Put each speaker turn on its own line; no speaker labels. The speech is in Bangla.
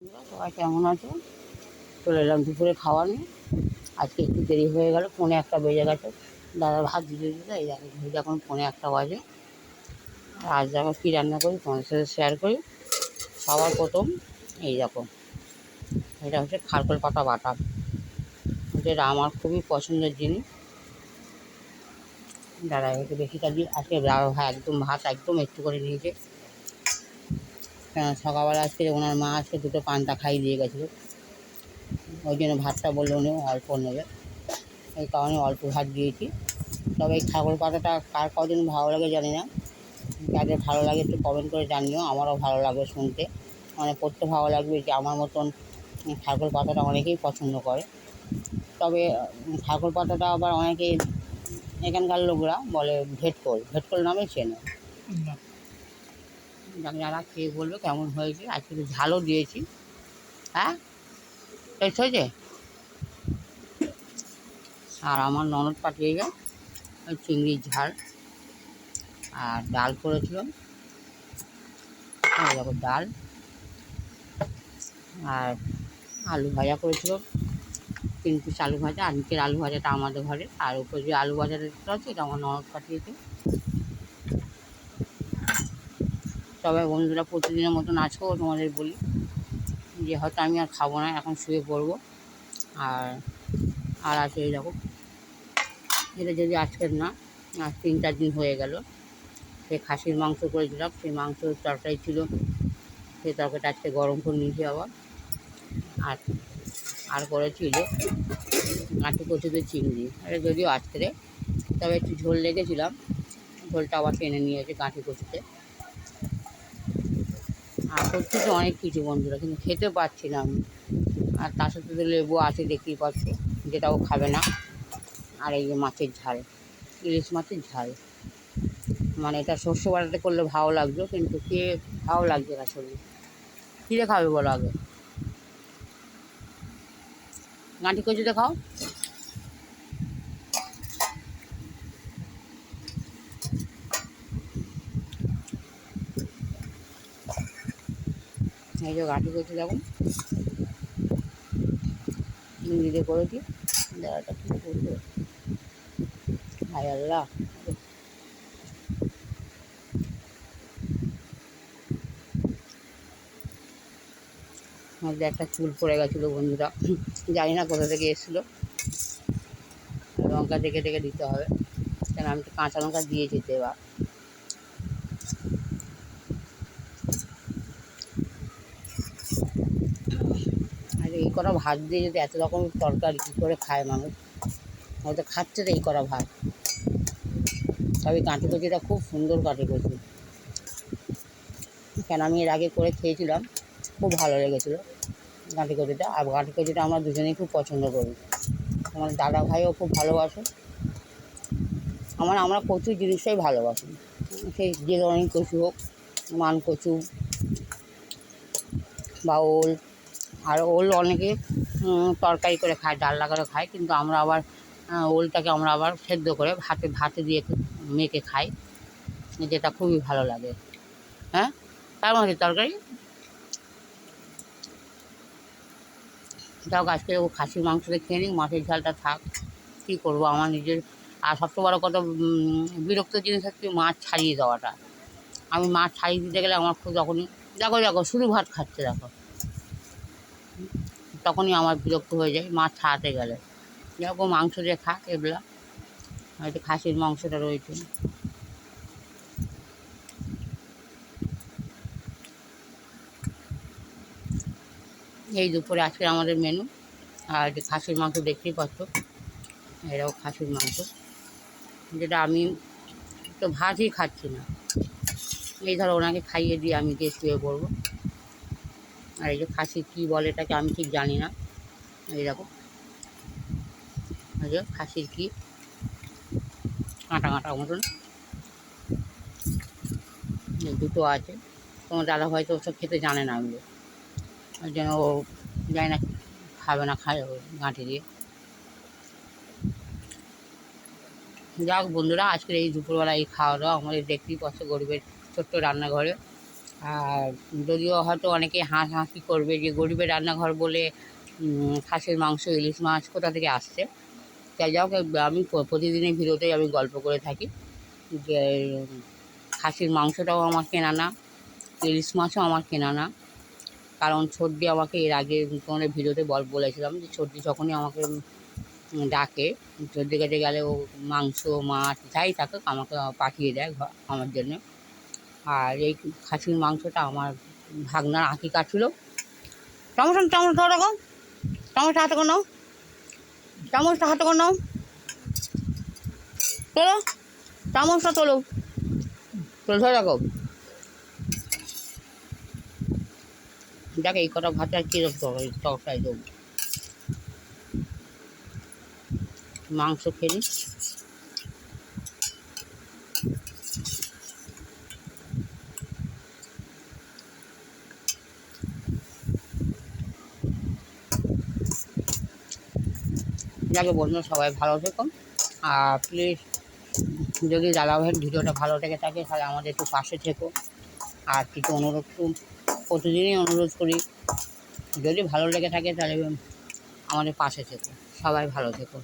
সবাই কেমন আছো? চলে এলাম দুপুরে খাওয়া নিয়ে। আজকে একটু দেরি হয়ে গেল, 1:45 বেজে গেছে। দাদা ভাত দিতে দিতে এই দেখো ঘড়িতে এখন 1:45 বাজে। আর আজ দেখো কী রান্না করি তোমাদের সাথে শেয়ার করি। সবার প্রথম এই দেখো, এটা হচ্ছে খারকোল পাতা বাটা, যেটা আমার খুবই পছন্দের জিনিস। দাদা একটু বেশিটা দিয়ে আজকে একদম ভাত একদম একটু করে নিয়েছে। সকালবেলা আজকে ওনার মা আজকে দুটো পান্তা খাইয়ে দিয়ে গেছিলো, ওই জন্য ভাতটা বললো উনি অল্প নেবে, এই কারণে অল্প ভাত দিয়েছি। তবে এই খারকোল পাতাটা কার কদিন ভালো লাগে জানি না, যাদের ভালো লাগে একটু কমেন্ট করে জানিও। আমারও ভালো লাগবে শুনতে, মানে পড়তে ভালো লাগবে যে আমার মতন খারকোল পাতাটা অনেকেই পছন্দ করে। তবে খারকোল পাতাটা আবার অনেকে এখানকার লোকরা বলে ভেটকোল, ভেটকোল নামে চেনে। যারা খেয়ে বলবে কেমন হয়েছে। আজকে একটু ঝালও দিয়েছি। হ্যাঁ, টেস্ট হয়েছে। আর আমার ননদ পাঠিয়ে যায় ওই চিংড়ির ঝাল, আর ডাল করেছিলাম, দেখো ডাল, আর আলু ভাজা করেছিলাম, 3 পিস আলু ভাজা। আজকের আলু ভাজাটা আমাদের ঘরে, আর উপরে যে আলু ভাজাটা আছে এটা আমার ননদ পাঠিয়েছে। সবাই বন্ধুরা প্রতিদিনের মতন আজকেও তোমাদের বলি যে হয়তো আমি আর খাবো না, এখন শুয়ে পড়বো। আর আর আছে এই দেখো, এটা যদি আজকের না, আর 3-4 দিন হয়ে গেল, সেই খাসির মাংস করেছিলাম, সেই মাংসের তরকারি ছিল, সেই তরকারিটা আজকে গরম করে নিয়েছি আবার। আর আর করেছি যে কাঁটি কচুতে চিংড়ি, এটা যদিও আজকে, তবে একটু ঝোল লেগেছিলাম, ঝোলটা আবার টেনে নিয়েছে কাঁটি কচুতে। আর করছি তো অনেক কিছু বন্ধুরা, কিন্তু খেতে পারছি না আমি। আর তার সাথে তো লেবু আছে দেখতেই পাচ্ছি, যেটাও খাবে না। আর এই যে মাছের ঝাল, ইলিশ মাছের ঝাল, মানে এটা শস্য বাটাতে করলে ভালো লাগতো, কিন্তু কে ভালো লাগছে না শরীর। কীরে খাবে বলো আগে? গাঁটি কচুতে খাও। এই যে গাঁটি কচু দেখুন চিংড়ি দিয়ে করেছি। দাদাটা কী করবে, হায় আল্লাহ। মধ্যে একটা চুল পড়ে গেছিলো বন্ধুরা, জানি না কোথা থেকে এসেছিলো। লঙ্কা দেখে দেখে দিতে হবে, কেন আমি তো কাঁচা লঙ্কা দিয়েছি তো এবার। আর এই করা ভাত দিয়ে যদি এত রকমের তরকারি কী করে খায় মানুষ? হয়তো খাচ্ছে তো এই করা ভাত। তবে কাঁটি কচুটা খুব সুন্দর কাঁটি কচু, কেন আমি এর আগে করে খেয়েছিলাম, খুব ভালো লেগেছিলো গাঁটি কচুটা। আর গাঁটি কচুটা আমরা দুজনেই খুব পছন্দ করি, আমার দাদা ভাইও খুব ভালোবাসে। আমরা কচু জিনিসটাই ভালোবাসি, সেই যে ধরনের কচু হোক, মান কচু বা ওল। আর ওল অনেকে তরকারি করে খায়, ডাল লাগানো খায়, কিন্তু আমরা আবার ওলটাকে আমরা আবার সেদ্ধ করে ভাতে দিয়ে মেখে খাই, যেটা খুবই ভালো লাগে। হ্যাঁ, তার মধ্যে তরকারি যাও, আজকে ও খাসির মাংসটা খেয়ে নিই, মাছের ঝালটা থাক। কী করবো আমার নিজের। আর সবচেয়ে বড়ো কথা, বিরক্ত জিনিস হচ্ছে মাছ ছাড়িয়ে দেওয়াটা। আমি মাছ ছাড়িয়ে দিতে গেলে আমার খুব তখনই, দেখো দেখো শুধু ভাত খাচ্ছে দেখো, তখনই আমার বিরক্ত হয়ে যায় মাছ ছাড়াতে গেলে। যেরকম মাংস দিয়ে খাক এগুলা, হয়তো খাসির মাংসটা রয়েছে। এই দুপুরে আজকে আমাদের মেনু। আর যে খাসির মাংস দেখতেই পাচ্ছ, এরাও খাসির মাংস, যেটা আমি তো ভাতই খাচ্ছি না। এই ধরো ওনাকে খাইয়ে দিয়ে আমি গিয়ে শুয়ে পড়বো। আর এই যে খাসি কী বলে এটাকে আমি ঠিক জানি না, এই দেখো এই যে খাসির কী কাঁটা কাঁটা মতন দুটো আছে। তোমার দাদা হয়তো ওসব খেতে জানে না, আমি ওই জন্য ও জানি না, খাবে না, খায় ও গাঁটি দিয়ে। যাক বন্ধুরা, আজকের এই দুপুরবেলা এই খাওয়া দাওয়া আমাদের দেখতেই পাচ্ছ গরিবের ছোট্ট রান্নাঘরে। আর যদিও হয়তো অনেকে হাসাহাসি করবে যে গরিবের রান্নাঘর বলে খাসির মাংস, ইলিশ মাছ কোথা থেকে আসছে। তাই যাই হোক, আমি প্রতিদিনের ভিডিওতেই আমি গল্প করে থাকি যে খাসির মাংসটাও আমার কেনা না, ইলিশ মাছও আমার কেনা না। কারণ সর্দি আমাকে এর আগে তোমাদের ভিডিওতে বলেছিলাম যে সর্দি যখনই আমাকে ডাকে, সর্দি কাছে গেলে ও মাংস, মাছ যাই থাকুক আমাকে পাঠিয়ে দেয় আমার জন্য। আর এই খাসির মাংসটা আমার ভাগনার আঁকি কাটছিল। চামচটা ধরো, রাখো, চামচটা হাতে করে নাও, চামচটা হাতে করে নাও, তোলো, চামচটা তোলো, ধরে রাখো। দেখ এই কটা ভাত আর কীরকম তরকারি দেবো, মাংস খেয়ে নিই। যাকে বন্ধুরা সবাই ভালো থেকো। আর প্লিজ যদি দাদাভাইয়ের ভিডিওটা ভালো লেগে থাকে তাহলে আমাদের একটু পাশে থেকো। আর কিছু অনুরোধ, প্রতিদিনই অনুরোধ করি, যদি ভালো লেগে থাকে তাহলে আমাদের পাশে থেকো। সবাই ভালো থেকো।